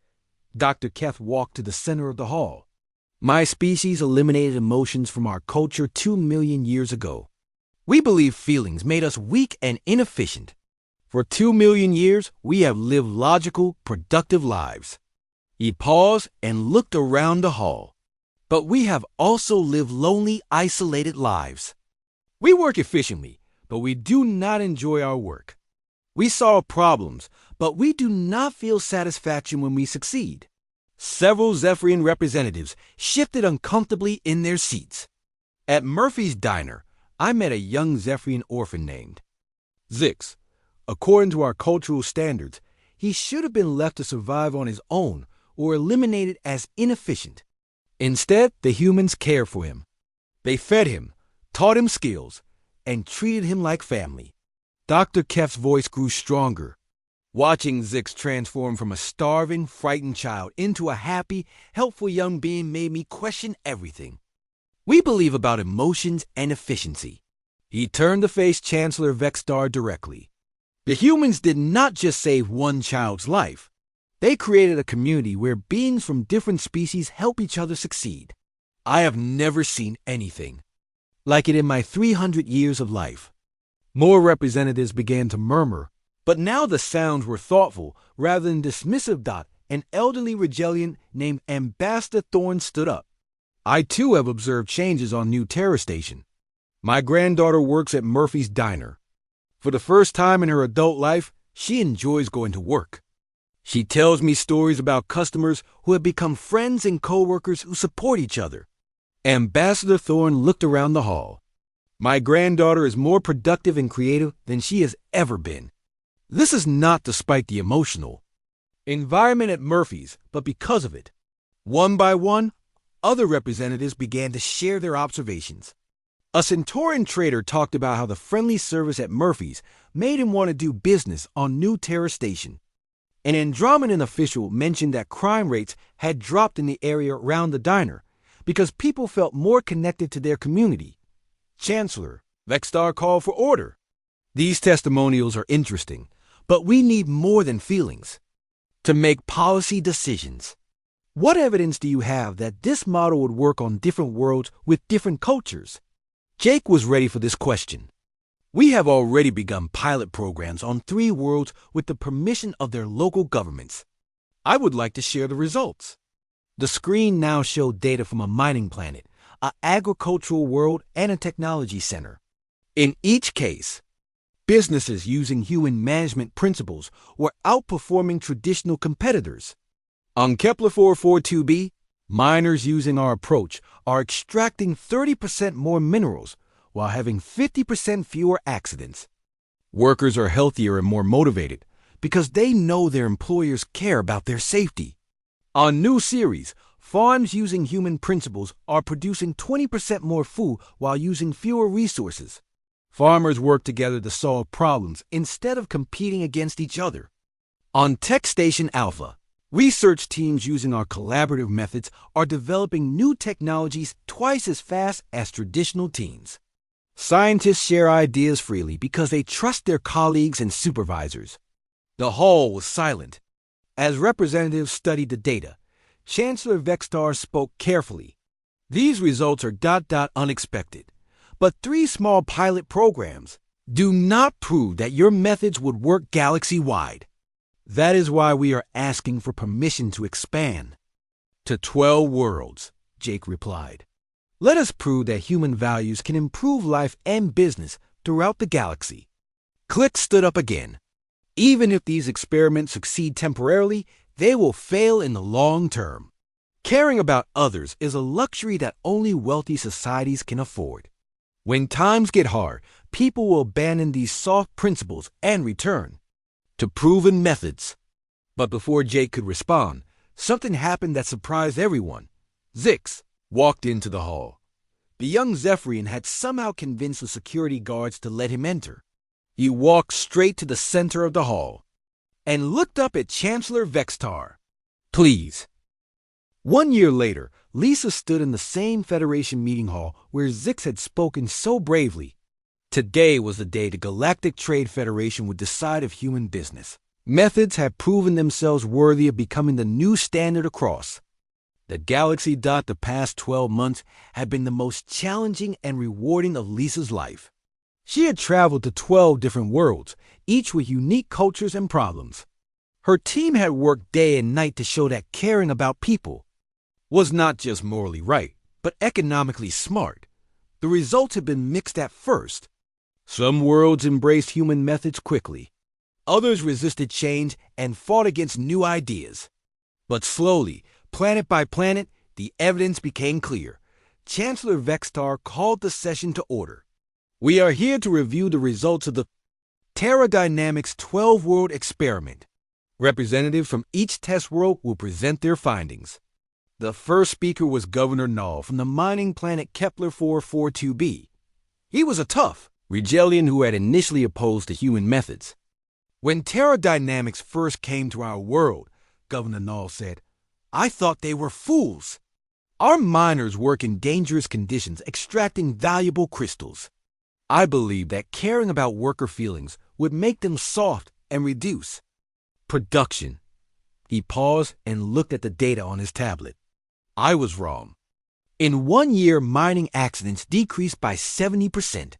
Dr. Keth walked to the center of the hall. My species eliminated emotions from our culture 2 million years ago. We believe feelings made us weak and inefficient. For 2 million years, we have lived logical, productive lives. He paused and looked around the hall. But we have also lived lonely, isolated lives. We work efficiently, but we do not enjoy our work. We solve problems, but we do not feel satisfaction when we succeed. Several Zephyrian representatives shifted uncomfortably in their seats. At Murphy's Diner, I met a young Zephyrian orphan named Zix. According to our cultural standards, he should have been left to survive on his own or eliminated as inefficient. Instead, the humans cared for him. They fed him, taught him skills, and treated him like family. Dr. Kef's voice grew stronger. Watching Zix transform from a starving, frightened child into a happy, helpful young being made me question everything. We believe about emotions and efficiency. He turned to face Chancellor Vexstar directly. The humans did not just save one child's life. They created a community where beings from different species help each other succeed. I have never seen anything like it in my 300 years of life. More representatives began to murmur, but now the sounds were thoughtful rather than dismissive. An elderly Regelian named Ambassador Thorne stood up. I too have observed changes on New Terra Station. My granddaughter works at Murphy's Diner. For the first time in her adult life, she enjoys going to work. She tells me stories about customers who have become friends and co-workers who support each other. Ambassador Thorne looked around the hall. My granddaughter is more productive and creative than she has ever been. This is not despite the emotional environment at Murphy's, but because of it. One by one, other representatives began to share their observations. A Centaurian trader talked about how the friendly service at Murphy's made him want to do business on New Terra Station. An Andromedan official mentioned that crime rates had dropped in the area around the diner because people felt more connected to their community. Chancellor Vexstar called for order. These testimonials are interesting, but we need more than feelings to make policy decisions. What evidence do you have that this model would work on different worlds with different cultures? Jake was ready for this question. We have already begun pilot programs on 3 worlds with the permission of their local governments. I would like to share the results. The screen now showed data from a mining planet, an agricultural world, and a technology center. In each case, businesses using human management principles were outperforming traditional competitors. On Kepler 442b, miners using our approach are extracting 30% more minerals while having 50% fewer accidents. Workers are healthier and more motivated because they know their employers care about their safety. On New Ceres, farms using human principles are producing 20% more food while using fewer resources. Farmers work together to solve problems instead of competing against each other. On Tech Station Alpha, research teams using our collaborative methods are developing new technologies twice as fast as traditional teams. Scientists share ideas freely because they trust their colleagues and supervisors. The hall was silent. As representatives studied the data, Chancellor Vexstar spoke carefully. These results are unexpected, but 3 small pilot programs do not prove that your methods would work galaxy-wide. That is why we are asking for permission to expand to 12 worlds, Jake replied. Let us prove that human values can improve life and business throughout the galaxy. Click stood up again. Even if these experiments succeed temporarily, they will fail in the long term. Caring about others is a luxury that only wealthy societies can afford. When times get hard, people will abandon these soft principles and return to proven methods. But before Jake could respond, something happened that surprised everyone. Zix walked into the hall. The young Zephyrian had somehow convinced the security guards to let him enter. He walked straight to the center of the hall and looked up at Chancellor Vexstar. Please. 1 year later, Lisa stood in the same Federation meeting hall where Zix had spoken so bravely. Today was the day the Galactic Trade Federation would decide of human business. Methods had proven themselves worthy of becoming the new standard across the galaxy. The past 12 months had been the most challenging and rewarding of Lisa's life. She had traveled to 12 different worlds, each with unique cultures and problems. Her team had worked day and night to show that caring about people was not just morally right, but economically smart. The results had been mixed at first. Some worlds embraced human methods quickly. Others resisted change and fought against new ideas. But slowly, planet by planet, the evidence became clear. Chancellor Vextar called the session to order. We are here to review the results of the Terra Dynamics 12-world experiment. Representatives from each test world will present their findings. The first speaker was Governor Null from the mining planet Kepler 442b. He was a tough Rigelian who had initially opposed the human methods. When Terra Dynamics first came to our world, Governor Null said, I thought they were fools. Our miners work in dangerous conditions extracting valuable crystals. I believed that caring about worker feelings would make them soft and reduce production. He paused and looked at the data on his tablet. I was wrong. In 1 year, mining accidents decreased by 70%.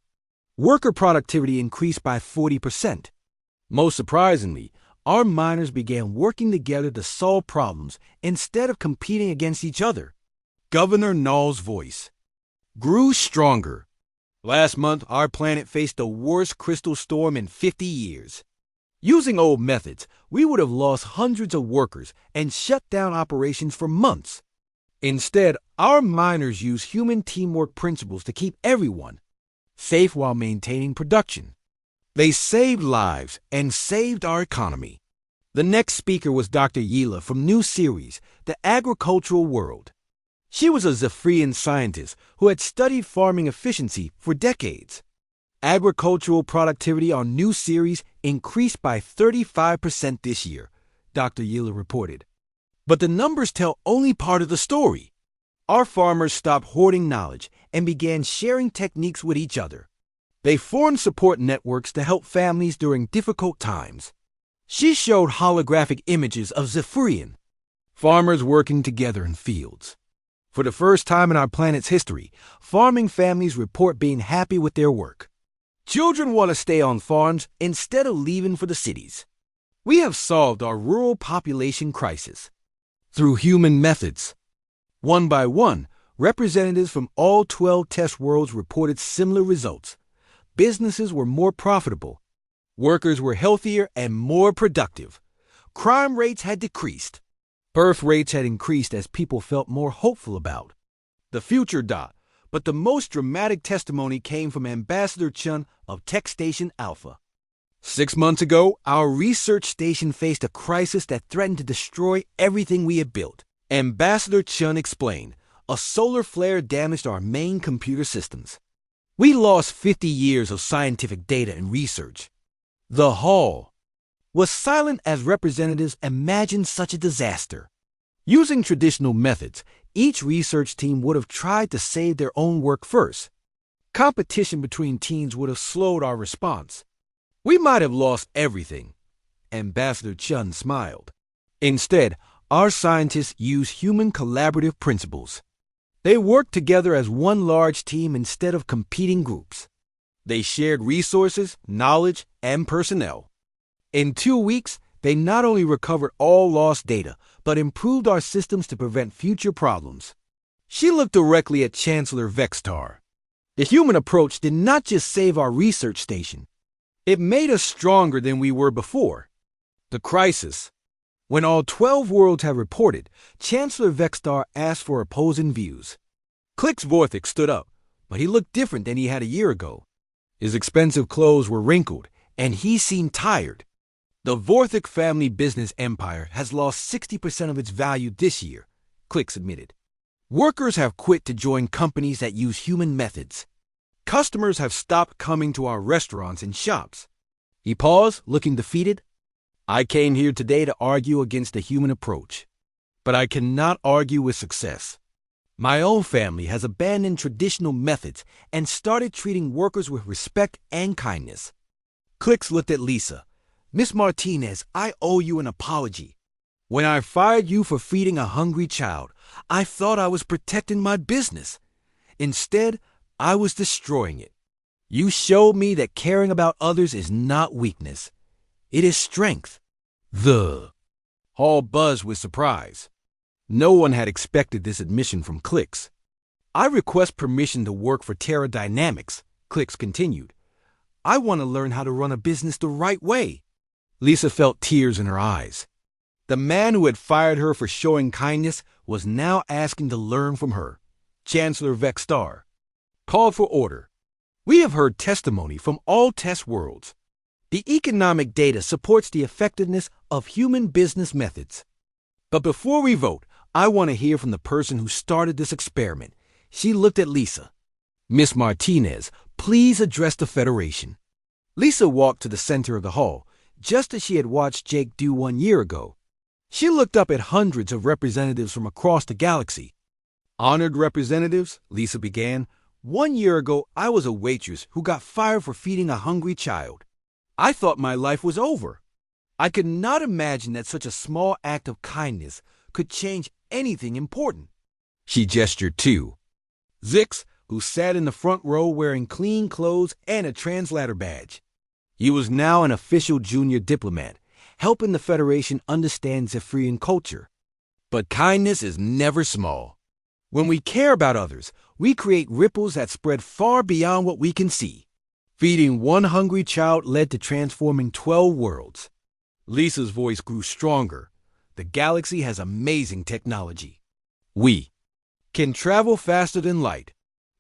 Worker productivity increased by 40%. Most surprisingly, our miners began working together to solve problems instead of competing against each other. Governor Null's voice grew stronger. Last month, our planet faced the worst crystal storm in 50 years. Using old methods, we would have lost hundreds of workers and shut down operations for months. Instead, our miners use human teamwork principles to keep everyone safe while maintaining production. They saved lives and saved our economy. The next speaker was Dr. Yila from New Series, the agricultural world. She was a Zephyrian scientist who had studied farming efficiency for decades. Agricultural productivity on New Series increased by 35% this year, Dr. Yila reported. But the numbers tell only part of the story. Our farmers stopped hoarding knowledge and began sharing techniques with each other. They formed support networks to help families during difficult times. She showed holographic images of Zephyrian farmers working together in fields. For the first time in our planet's history, farming families report being happy with their work. Children want to stay on farms instead of leaving for the cities. We have solved our rural population crisis through human methods. One by one, representatives from all 12 test worlds reported similar results. Businesses were more profitable. Workers were healthier and more productive. Crime rates had decreased. Birth rates had increased as people felt more hopeful about the future. But the most dramatic testimony came from Ambassador Chun of Tech Station Alpha. 6 months ago, our research station faced a crisis that threatened to destroy everything we had built. Ambassador Chun explained, a solar flare damaged our main computer systems. We lost 50 years of scientific data and research. The hall was silent as representatives imagined such a disaster. Using traditional methods, each research team would have tried to save their own work first. Competition between teams would have slowed our response. We might have lost everything. Ambassador Chun smiled. Instead, our scientists used human collaborative principles. They worked together as one large team instead of competing groups. They shared resources, knowledge, and personnel. In 2 weeks, they not only recovered all lost data, but improved our systems to prevent future problems. She looked directly at Chancellor Vextar. The human approach did not just save our research station. It made us stronger than we were before. The crisis. When all 12 worlds had reported, Chancellor Vextar asked for opposing views. Clix Vorthik stood up, but he looked different than he had a year ago. His expensive clothes were wrinkled, and he seemed tired. The Vorthik family business empire has lost 60% of its value this year, Clix admitted. Workers have quit to join companies that use human methods. Customers have stopped coming to our restaurants and shops. He paused, looking defeated. I came here today to argue against the human approach. But I cannot argue with success. My own family has abandoned traditional methods and started treating workers with respect and kindness. Clicks looked at Lisa. Miss Martinez, I owe you an apology. When I fired you for feeding a hungry child, I thought I was protecting my business. Instead, I was destroying it. You showed me that caring about others is not weakness. It is strength. The hall buzzed with surprise. No one had expected this admission from Clicks. I request permission to work for Terra Dynamics, Clicks continued. I want to learn how to run a business the right way. Lisa felt tears in her eyes. The man who had fired her for showing kindness was now asking to learn from her. Chancellor Vextar called for order. We have heard testimony from all test worlds. The economic data supports the effectiveness of human business methods. But before we vote, I want to hear from the person who started this experiment. She looked at Lisa. Miss Martinez, please address the Federation. Lisa walked to the center of the hall, just as she had watched Jake do 1 year ago. She looked up at hundreds of representatives from across the galaxy. Honored representatives, Lisa began. 1 year ago, I was a waitress who got fired for feeding a hungry child. I thought my life was over. I could not imagine that such a small act of kindness could change anything important. She gestured too. Zix, who sat in the front row wearing clean clothes and a translator badge. He was now an official junior diplomat, helping the Federation understand Zephyrian culture. But kindness is never small. When we care about others, we create ripples that spread far beyond what we can see. Feeding one hungry child led to transforming 12 worlds. Lisa's voice grew stronger. The galaxy has amazing technology. We can travel faster than light.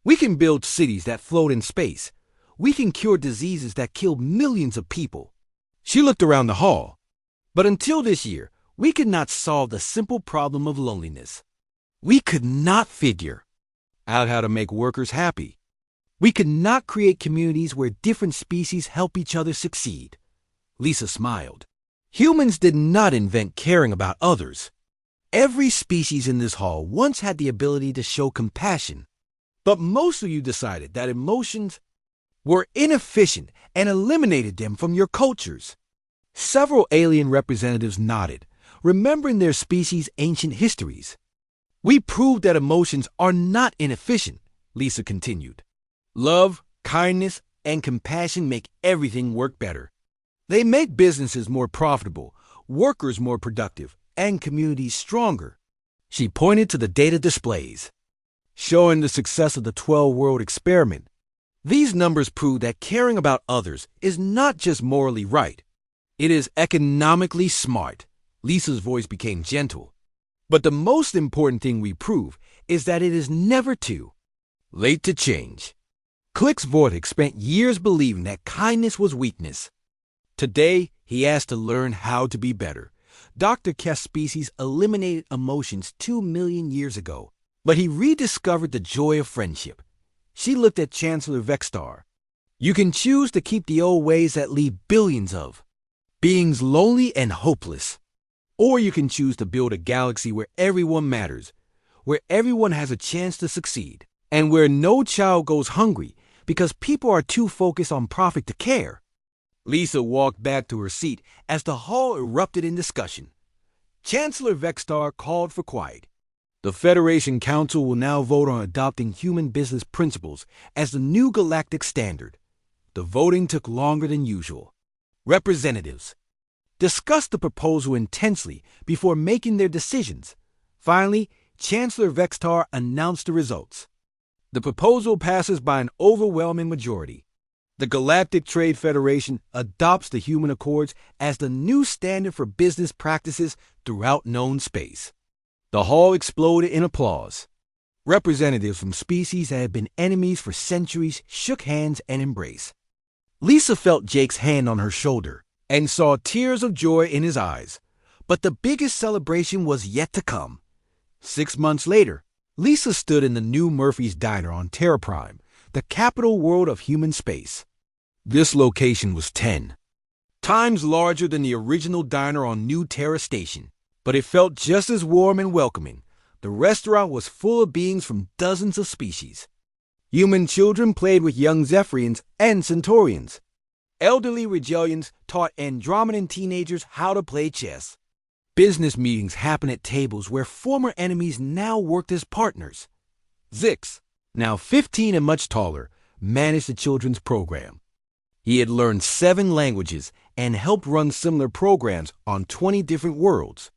We can build cities that float in space. We can cure diseases that kill millions of people. She looked around the hall. But until this year, we could not solve the simple problem of loneliness. We could not figure out how to make workers happy. We could not create communities where different species help each other succeed. Lisa smiled. Humans did not invent caring about others. Every species in this hall once had the ability to show compassion. But most of you decided that emotions were inefficient and eliminated them from your cultures. Several alien representatives nodded, remembering their species' ancient histories. We proved that emotions are not inefficient, Lisa continued. Love, kindness, and compassion make everything work better. They make businesses more profitable, workers more productive, and communities stronger. She pointed to the data displays, showing the success of the 12-world experiment. These numbers prove that caring about others is not just morally right. It is economically smart. Lisa's voice became gentle. But the most important thing we prove is that it is never too late to change. Click's Vortex spent years believing that kindness was weakness. Today, he asked to learn how to be better. Dr. Kest's species eliminated emotions 2 million years ago, but he rediscovered the joy of friendship. She looked at Chancellor Vextar. You can choose to keep the old ways that leave billions of beings lonely and hopeless. Or you can choose to build a galaxy where everyone matters, where everyone has a chance to succeed, and where no child goes hungry because people are too focused on profit to care. Lisa walked back to her seat as the hall erupted in discussion. Chancellor Vextar called for quiet. The Federation Council will now vote on adopting human business principles as the new galactic standard. The voting took longer than usual. Representatives discussed the proposal intensely before making their decisions. Finally, Chancellor Vextar announced the results. The proposal passes by an overwhelming majority. The Galactic Trade Federation adopts the Human Accords as the new standard for business practices throughout known space. The hall exploded in applause. Representatives from species that had been enemies for centuries shook hands and embraced. Lisa felt Jake's hand on her shoulder and saw tears of joy in his eyes. But the biggest celebration was yet to come. 6 months later, Lisa stood in the new Murphy's Diner on Terra Prime, the capital world of human space. This location was 10 times larger than the original diner on New Terra Station, but it felt just as warm and welcoming. The restaurant was full of beings from dozens of species. Human children played with young Zephyrians and Centaurians. Elderly Regalians taught Andromedan teenagers how to play chess. Business meetings happened at tables where former enemies now worked as partners. Zix, now 15 and much taller, managed the children's program. He had learned 7 languages and helped run similar programs on 20 different worlds.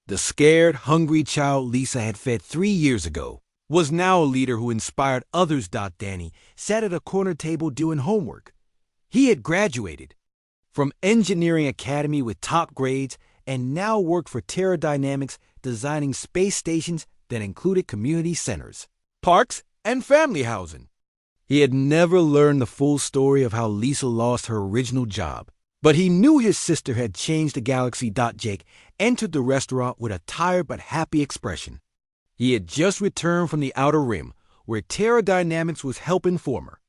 The scared, hungry child Lisa had fed 3 years ago was now a leader who inspired others. Danny sat at a corner table doing homework. He had graduated from Engineering Academy with top grades and now worked for Terra Dynamics, designing space stations that included community centers, parks, and family housing. He had never learned the full story of how Lisa lost her original job, but he knew his sister had changed the galaxy. Jake entered the restaurant with a tired but happy expression. He had just returned from the Outer Rim, where Terra Dynamics was helping Former.